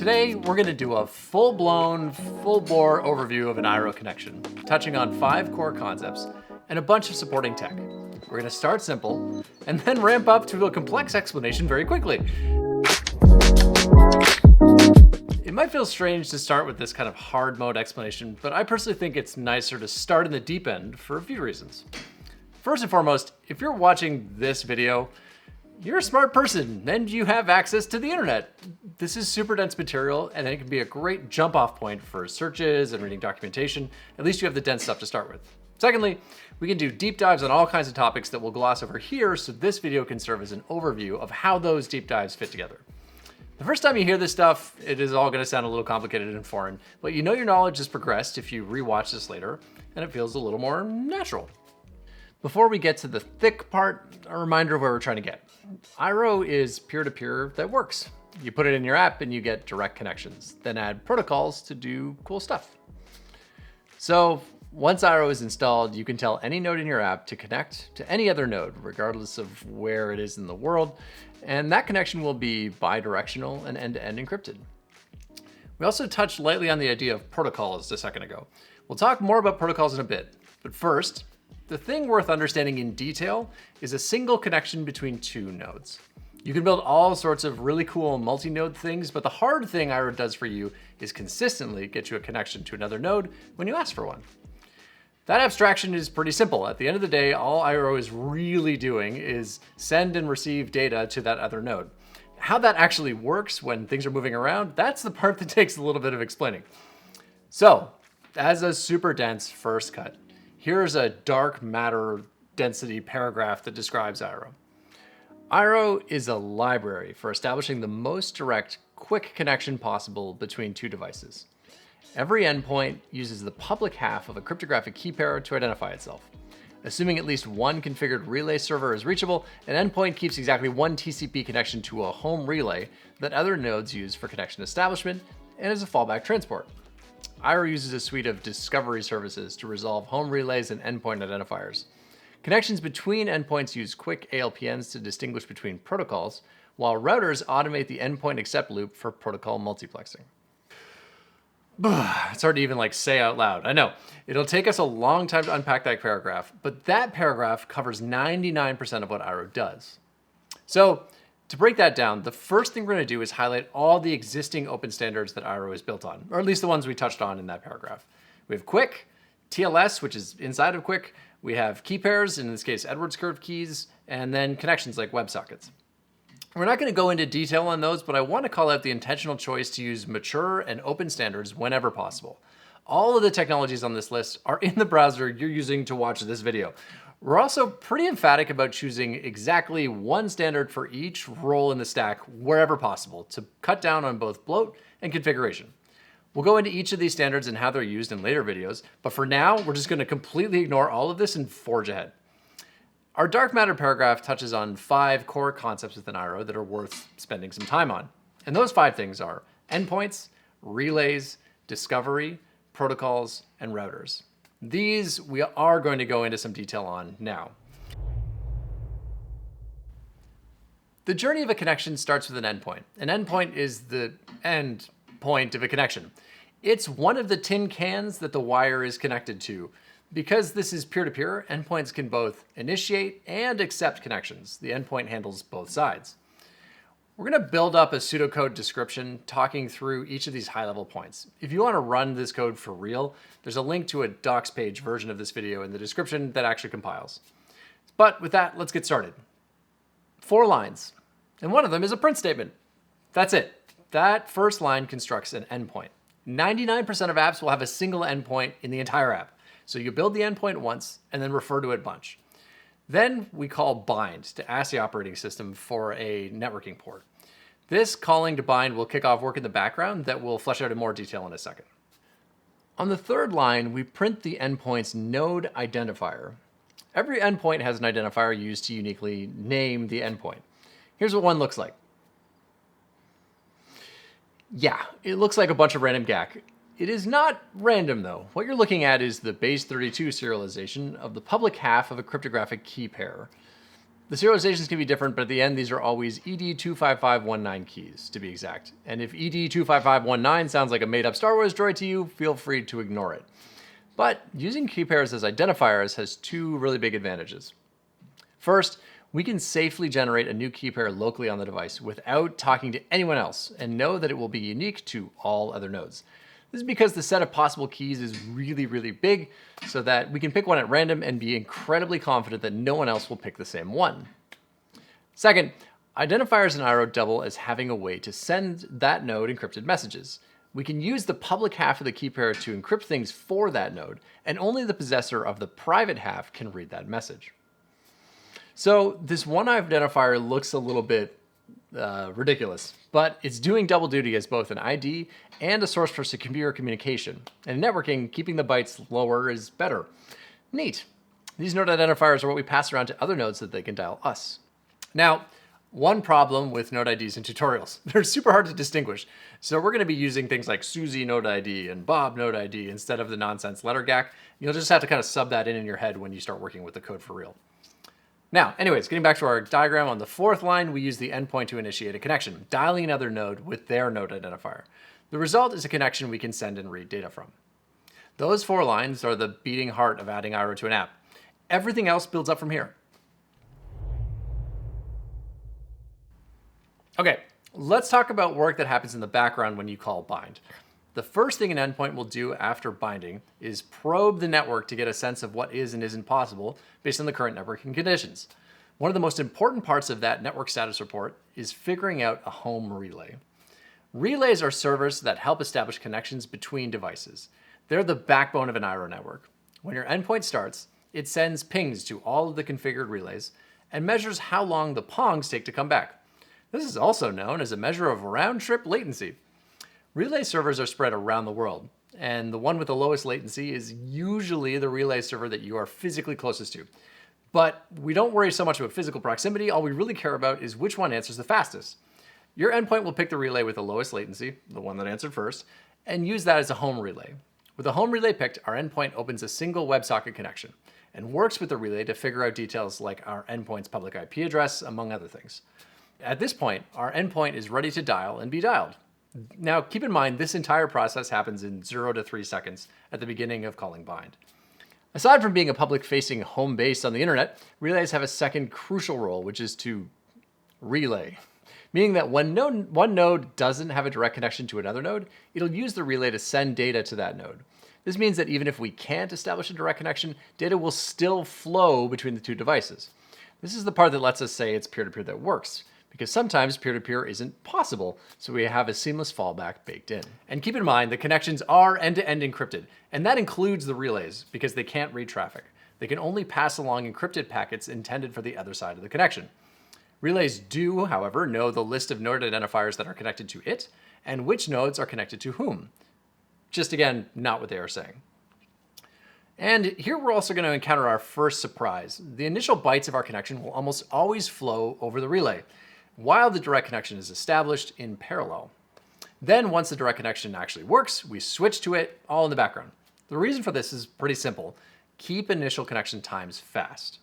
Today, we're going to do a full-blown, full-bore overview of an iroh connection, touching on 5 core concepts and a bunch of supporting tech. We're going to start simple and then ramp up to a complex explanation very quickly. It might feel strange to start with this kind of hard mode explanation, but I personally think it's nicer to start in the deep end for a few reasons. First and foremost, if you're watching this video, you're a smart person and you have access to the internet. This is super dense material and it can be a great jump off point for searches and reading documentation. At least you have the dense stuff to start with. Secondly, we can do deep dives on all kinds of topics that we'll gloss over here, so this video can serve as an overview of how those deep dives fit together. The first time you hear this stuff, it is all going to sound a little complicated and foreign, but you know your knowledge has progressed if you rewatch this later, and it feels a little more natural. Before we get to the thick part, a reminder of where we're trying to get. iroh is peer-to-peer that works. You put it in your app and you get direct connections, then add protocols to do cool stuff. So once iroh is installed, you can tell any node in your app to connect to any other node, regardless of where it is in the world, and that connection will be bidirectional and end-to-end encrypted. We also touched lightly on the idea of protocols a second ago. We'll talk more about protocols in a bit, but first, the thing worth understanding in detail is a single connection between 2 nodes. You can build all sorts of really cool multi-node things, but the hard thing iroh does for you is consistently get you a connection to another node when you ask for one. That abstraction is pretty simple. At the end of the day, all iroh is really doing is send and receive data to that other node. How that actually works when things are moving around, that's the part that takes a little bit of explaining. So, as a super dense first cut, here's a dark matter density paragraph that describes iroh. iroh is a library for establishing the most direct, quick connection possible between 2 devices. Every endpoint uses the public half of a cryptographic key pair to identify itself. Assuming at least one configured relay server is reachable, an endpoint keeps exactly one TCP connection to a home relay that other nodes use for connection establishment and as a fallback transport. iroh uses a suite of discovery services to resolve home relays and endpoint identifiers. Connections between endpoints use quick ALPNs to distinguish between protocols, while routers automate the endpoint accept loop for protocol multiplexing. It's hard to even say out loud. I know. It'll take us a long time to unpack that paragraph, but that paragraph covers 99% of what iroh does. So, to break that down, the first thing we're going to do is highlight all the existing open standards that iroh is built on, or at least the ones we touched on in that paragraph. We have QUIC, TLS, which is inside of QUIC. We have key pairs, in this case Edwards curve keys, and then connections like WebSockets. We're not going to go into detail on those, but I want to call out the intentional choice to use mature and open standards whenever possible. All of the technologies on this list are in the browser you're using to watch this video. We're also pretty emphatic about choosing exactly one standard for each role in the stack wherever possible to cut down on both bloat and configuration. We'll go into each of these standards and how they're used in later videos, but for now, we're just going to completely ignore all of this and forge ahead. Our dark matter paragraph touches on 5 core concepts within iroh that are worth spending some time on. And those 5 things are endpoints, relays, discovery, protocols, and routers. These we are going to go into some detail on now. The journey of a connection starts with an endpoint. An endpoint is the end point of a connection. It's one of the tin cans that the wire is connected to. Because this is peer-to-peer, endpoints can both initiate and accept connections. The endpoint handles both sides. We're going to build up a pseudocode description talking through each of these high-level points. If you want to run this code for real, there's a link to a docs page version of this video in the description that actually compiles. But with that, let's get started. 4 lines, and one of them is a print statement. That's it. That first line constructs an endpoint. 99% of apps will have a single endpoint in the entire app. So you build the endpoint once and then refer to it a bunch. Then we call bind to ask the operating system for a networking port. This calling to bind will kick off work in the background that we'll flesh out in more detail in a second. On the 3rd line, we print the endpoint's node identifier. Every endpoint has an identifier used to uniquely name the endpoint. Here's what one looks like. Yeah, it looks like a bunch of random GAC. It is not random though. What you're looking at is the base 32 serialization of the public half of a cryptographic key pair. The serializations can be different, but at the end, these are always ED25519 keys, to be exact. And if ED25519 sounds like a made-up Star Wars droid to you, feel free to ignore it. But using key pairs as identifiers has two really big advantages. First, we can safely generate a new key pair locally on the device without talking to anyone else and know that it will be unique to all other nodes. This is because the set of possible keys is really, really big, so that we can pick one at random and be incredibly confident that no one else will pick the same one. Second, identifiers in iroh double as having a way to send that node encrypted messages. We can use the public half of the key pair to encrypt things for that node, and only the possessor of the private half can read that message. So this one identifier looks a little bit ridiculous, but it's doing double duty as both an ID and a source for secure communication. And in networking, keeping the bytes lower is better. Neat. These node identifiers are what we pass around to other nodes so that they can dial us. Now, one problem with node IDs in tutorials, they're super hard to distinguish. So we're going to be using things like Susie node ID and Bob node ID instead of the nonsense letter GAC. You'll just have to kind of sub that in your head when you start working with the code for real. Now, anyways, getting back to our diagram, on the fourth line, we use the endpoint to initiate a connection, dialing another node with their node identifier. The result is a connection we can send and read data from. Those 4 lines are the beating heart of adding iroh to an app. Everything else builds up from here. Okay, let's talk about work that happens in the background when you call bind. The first thing an endpoint will do after binding is probe the network to get a sense of what is and isn't possible based on the current networking conditions. One of the most important parts of that network status report is figuring out a home relay. Relays are servers that help establish connections between devices. They're the backbone of an iroh network. When your endpoint starts, it sends pings to all of the configured relays and measures how long the pongs take to come back. This is also known as a measure of round-trip latency. Relay servers are spread around the world, and the one with the lowest latency is usually the relay server that you are physically closest to. But we don't worry so much about physical proximity. All we really care about is which one answers the fastest. Your endpoint will pick the relay with the lowest latency, the one that answered first, and use that as a home relay. With the home relay picked, our endpoint opens a single WebSocket connection and works with the relay to figure out details like our endpoint's public IP address, among other things. At this point, our endpoint is ready to dial and be dialed. Now, keep in mind, this entire process happens in 0 to 3 seconds at the beginning of calling bind. Aside from being a public-facing home base on the internet, relays have a second crucial role, which is to relay. Meaning that when one node doesn't have a direct connection to another node, it'll use the relay to send data to that node. This means that even if we can't establish a direct connection, data will still flow between the two devices. This is the part that lets us say it's peer-to-peer that works, because sometimes peer-to-peer isn't possible, so we have a seamless fallback baked in. And keep in mind, the connections are end-to-end encrypted, and that includes the relays, because they can't read traffic. They can only pass along encrypted packets intended for the other side of the connection. Relays do, however, know the list of node identifiers that are connected to it, and which nodes are connected to whom. Just again, not what they are saying. And here we're also going to encounter our first surprise. The initial bytes of our connection will almost always flow over the relay, while the direct connection is established in parallel. Then once the direct connection actually works, we switch to it all in the background. The reason for this is pretty simple. Keep initial connection times fast.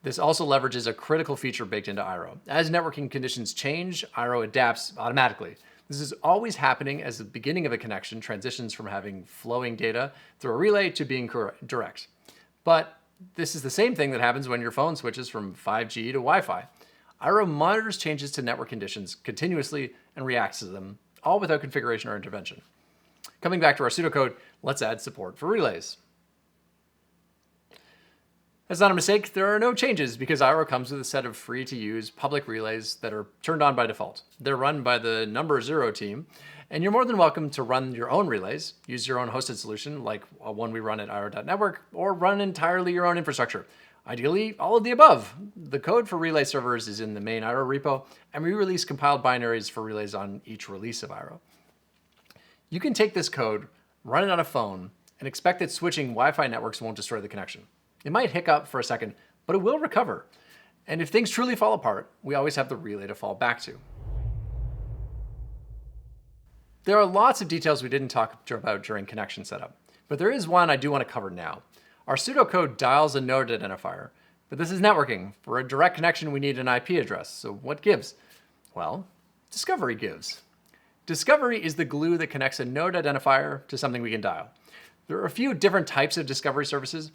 This also leverages a critical feature baked into iroh. As networking conditions change, iroh adapts automatically. This is always happening as the beginning of a connection transitions from having flowing data through a relay to being direct. But this is the same thing that happens when your phone switches from 5G to Wi-Fi. iroh monitors changes to network conditions continuously and reacts to them, all without configuration or intervention. Coming back to our pseudocode, let's add support for relays. That's not a mistake, there are no changes because iroh comes with a set of free-to-use public relays that are turned on by default. They're run by the number 0 team, and you're more than welcome to run your own relays, use your own hosted solution like one we run at iroh.network, or run entirely your own infrastructure. Ideally, all of the above. The code for relay servers is in the main iroh repo, and we release compiled binaries for relays on each release of iroh. You can take this code, run it on a phone, and expect that switching Wi-Fi networks won't destroy the connection. It might hiccup for a second, but it will recover. And if things truly fall apart, we always have the relay to fall back to. There are lots of details we didn't talk about during connection setup, but there is one I do want to cover now. Our pseudocode dials a node identifier, But this is networking. For a direct connection, we need an IP address. So what gives? Well, discovery gives. Discovery is the glue that connects a node identifier to something we can dial. There are a few different types of discovery services,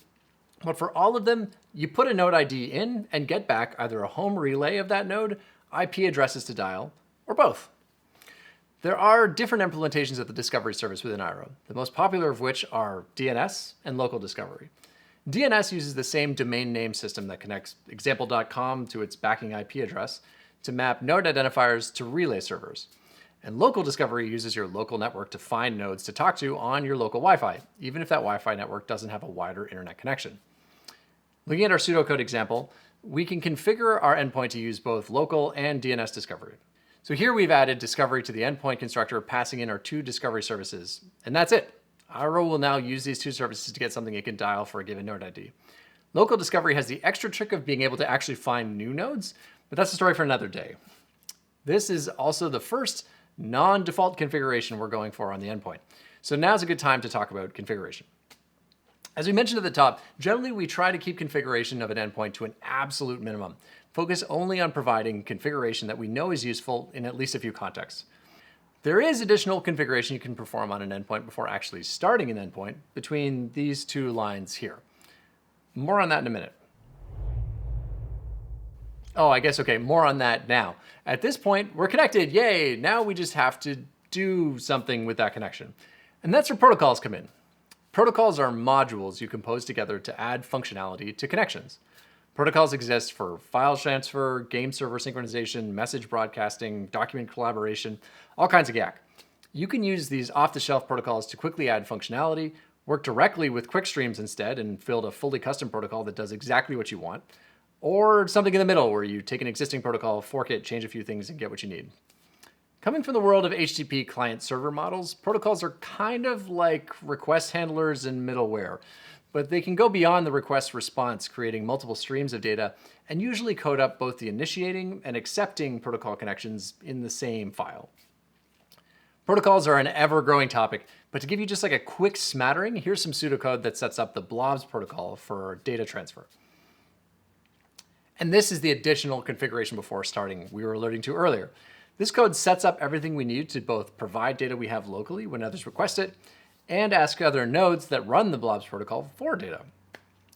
but for all of them, you put a node ID in and get back either a home relay of that node, IP addresses to dial, or both. There are different implementations of the discovery service within iroh, the most popular of which are DNS and local discovery. DNS uses the same domain name system that connects example.com to its backing IP address to map node identifiers to relay servers. And local discovery uses your local network to find nodes to talk to on your local Wi-Fi, even if that Wi-Fi network doesn't have a wider internet connection. Looking at our pseudocode example, we can configure our endpoint to use both local and DNS discovery. So here we've added discovery to the endpoint constructor, passing in our two discovery services, and that's it. iroh will now use these two services to get something it can dial for a given node ID. Local discovery has the extra trick of being able to actually find new nodes, but that's a story for another day. This is also the first non-default configuration we're going for on the endpoint. So now's a good time to talk about configuration. As we mentioned at the top, generally we try to keep configuration of an endpoint to an absolute minimum. Focus only on providing configuration that we know is useful in at least a few contexts. There is additional configuration you can perform on an endpoint before actually starting an endpoint between these two lines here. More on that in a minute. Oh, I guess, okay, more on that now. At this point, we're connected, yay! Now we just have to do something with that connection. And that's where protocols come in. Protocols are modules you compose together to add functionality to connections. Protocols exist for file transfer, game server synchronization, message broadcasting, document collaboration, all kinds of yak. You can use these off-the-shelf protocols to quickly add functionality, work directly with quick streams instead and build a fully custom protocol that does exactly what you want, or something in the middle where you take an existing protocol, fork it, change a few things, and get what you need. Coming from the world of HTTP client-server models, protocols are kind of like request handlers and middleware, but they can go beyond the request response, creating multiple streams of data, and usually code up both the initiating and accepting protocol connections in the same file. Protocols are an ever-growing topic, but to give you just like a quick smattering, here's some pseudocode that sets up the blobs protocol for data transfer. And this is the additional configuration before starting we were alluding to earlier. This code sets up everything we need to both provide data we have locally when others request it, and ask other nodes that run the blobs protocol for data.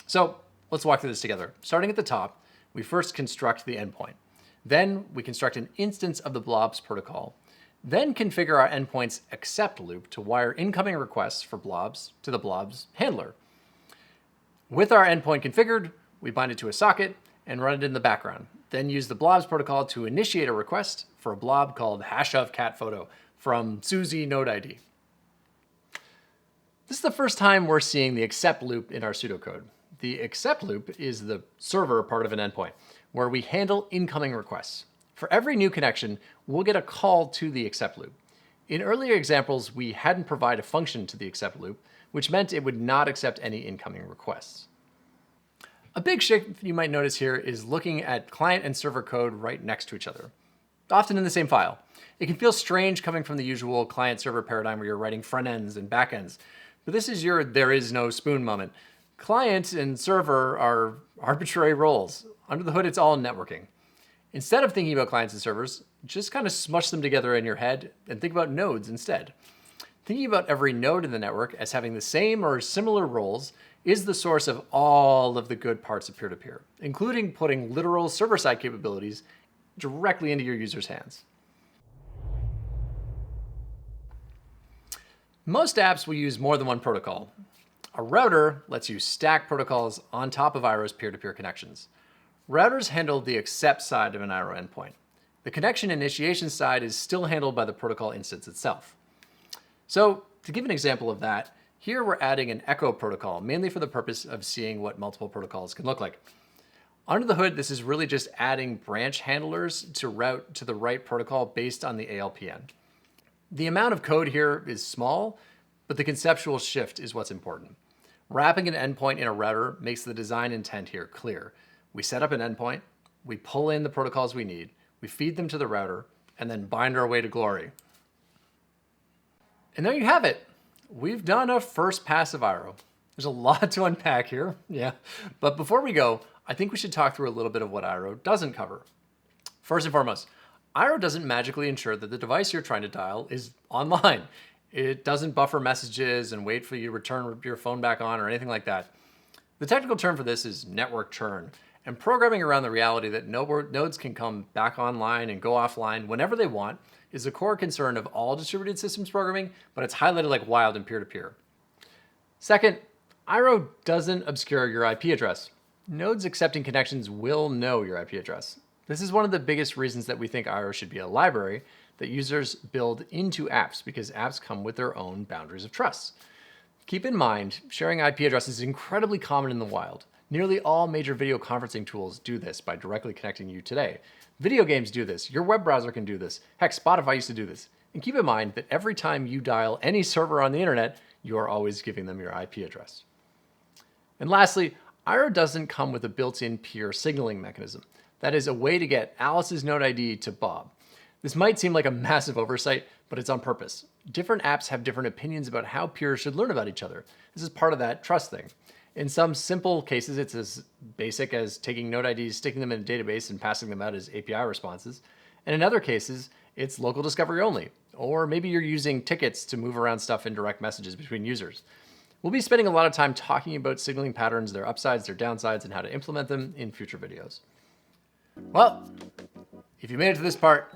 So let's walk through this together. Starting at the top, we first construct the endpoint. Then we construct an instance of the blobs protocol, then configure our endpoint's accept loop to wire incoming requests for blobs to the blobs handler. With our endpoint configured, we bind it to a socket and run it in the background. Then use the blobs protocol to initiate a request for a blob called #of_cat_photo from Susie node ID. This is the first time we're seeing the accept loop in our pseudocode. The accept loop is the server part of an endpoint, where we handle incoming requests. For every new connection, we'll get a call to the accept loop. In earlier examples, we hadn't provided a function to the accept loop, which meant it would not accept any incoming requests. A big shift you might notice here is looking at client and server code right next to each other, often in the same file. It can feel strange coming from the usual client-server paradigm where you're writing front ends and back ends, but this is your there is no spoon moment. Client and server are arbitrary roles. Under the hood, it's all networking. Instead of thinking about clients and servers, just kind of smush them together in your head and think about nodes instead. Thinking about every node in the network as having the same or similar roles is the source of all of the good parts of peer-to-peer, including putting literal server-side capabilities directly into your users' hands. Most apps will use more than one protocol. A router lets you stack protocols on top of iroh's peer-to-peer connections. Routers handle the accept side of an iroh endpoint. The connection initiation side is still handled by the protocol instance itself. So to give an example of that, here we're adding an echo protocol, mainly for the purpose of seeing what multiple protocols can look like. Under the hood, this is really just adding branch handlers to route to the right protocol based on the ALPN. The amount of code here is small, but the conceptual shift is what's important. Wrapping an endpoint in a router makes the design intent here clear. We set up an endpoint, we pull in the protocols we need, we feed them to the router, and then bind our way to glory. And there you have it. We've done a first pass of iroh. There's a lot to unpack here, yeah. But before we go, I think we should talk through a little bit of what iroh doesn't cover. First and foremost, iroh doesn't magically ensure that the device you're trying to dial is online. It doesn't buffer messages and wait for you to return your phone back on or anything like that. The technical term for this is network churn, and programming around the reality that nodes can come back online and go offline whenever they want is a core concern of all distributed systems programming, but it's highlighted like wild in peer-to-peer. Second, iroh doesn't obscure your IP address. Nodes accepting connections will know your IP address. This is one of the biggest reasons that we think iroh should be a library that users build into apps, because apps come with their own boundaries of trust. Keep in mind, sharing IP addresses is incredibly common in the wild. Nearly all major video conferencing tools do this by directly connecting you today. Video games do this, your web browser can do this, heck, Spotify used to do this. And keep in mind that every time you dial any server on the internet, you are always giving them your IP address. And lastly, iroh doesn't come with a built-in peer signaling mechanism. That is a way to get Alice's node ID to Bob. This might seem like a massive oversight, but it's on purpose. Different apps have different opinions about how peers should learn about each other. This is part of that trust thing. In some simple cases, it's as basic as taking node IDs, sticking them in a database, and passing them out as API responses. And in other cases, it's local discovery only. Or maybe you're using tickets to move around stuff in direct messages between users. We'll be spending a lot of time talking about signaling patterns, their upsides, their downsides, and how to implement them in future videos. Well, if you made it to this part,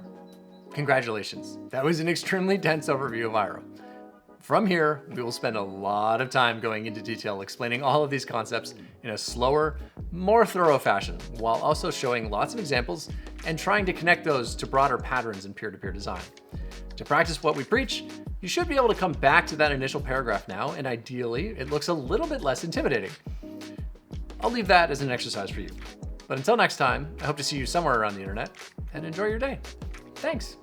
congratulations. That was an extremely dense overview of iroh. From here, we will spend a lot of time going into detail explaining all of these concepts in a slower, more thorough fashion, while also showing lots of examples and trying to connect those to broader patterns in peer-to-peer design. To practice what we preach, you should be able to come back to that initial paragraph now, and ideally, it looks a little bit less intimidating. I'll leave that as an exercise for you. But until next time, I hope to see you somewhere around the internet, and enjoy your day. Thanks.